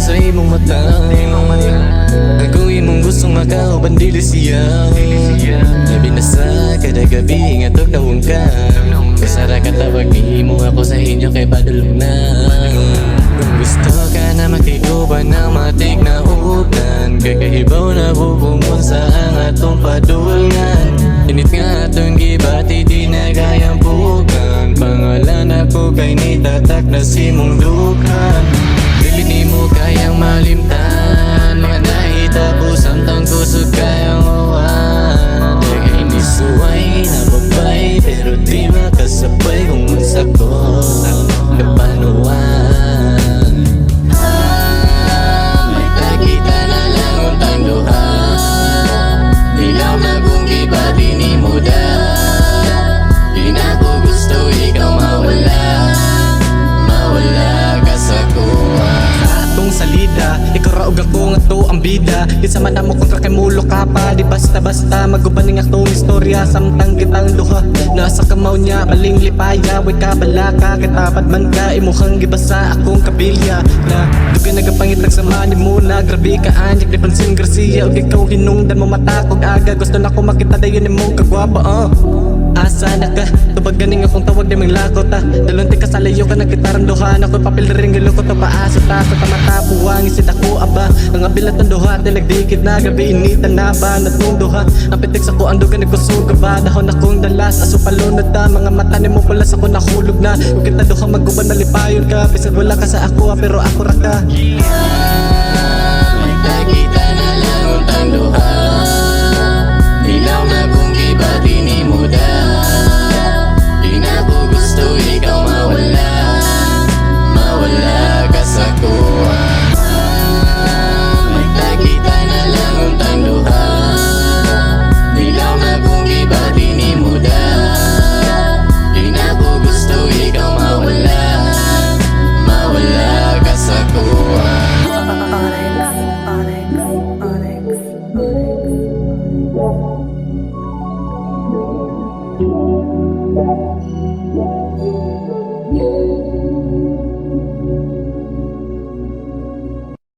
sa imong mata. Kung imong gustong makauban dili siya. Labi na sa kada gabi nga tugtawong ka. Kasara katawag mo ako sa inyo kay padulog na. Kung gusto ka na makiguban ng matik na upan, kakahibaw na bubungon sa ang atong padulngan. Init nga atong gibati di na gayang bukan. Pangalan ako kay nitatak na simong dukan. Dili ni mo kayang malimtan, mga nahitabo samtang kusog kayang uwan. Dagay ni suway na babay, pero di makasabay kung unsa ko kapanuan. May nakita na lang untang duha, ilaw na kung gibati ni mo da. Di na ko gusto ikaw mawala, mawala ka sa kuha. Atong salida, ikaw raog ako nga to ang bida. Isa man mo kontra kay mulo ka pa, di basta-basta magubaning akong istorya. Samtang kitang duha, nasa kamaw niya maling lipaya. Way ka balaka, katapad man ka, imukhang gibasa akong kabilya. Na duga nagapangitag sa mani mo na, grabe ka anyak, di pansin Garcia. Og ikaw hinungdan mo mata kog aga, gusto na ko makita dayon ni mo kagwapa. Asa na ka, tubag ganing akong tawag di mang lakot dalunti ka sa layo ka nagkitarang duhan. Ako'y papel ring ilukot o paasa ta sa tamata puwang isit ako aba. Ang abilat ng duha, di nagdikit na gabi initan na ba natong duha. Ang pitik sa ko ang duga nagkusuga ba, dahon akong dalas aso palunod ta. Mga mata ni mo pulas ako nahulog na. Kung kita duha maguban malipayon ka, bisag wala ka sa ako pero ako ra ka. May nakita na lang untang duha,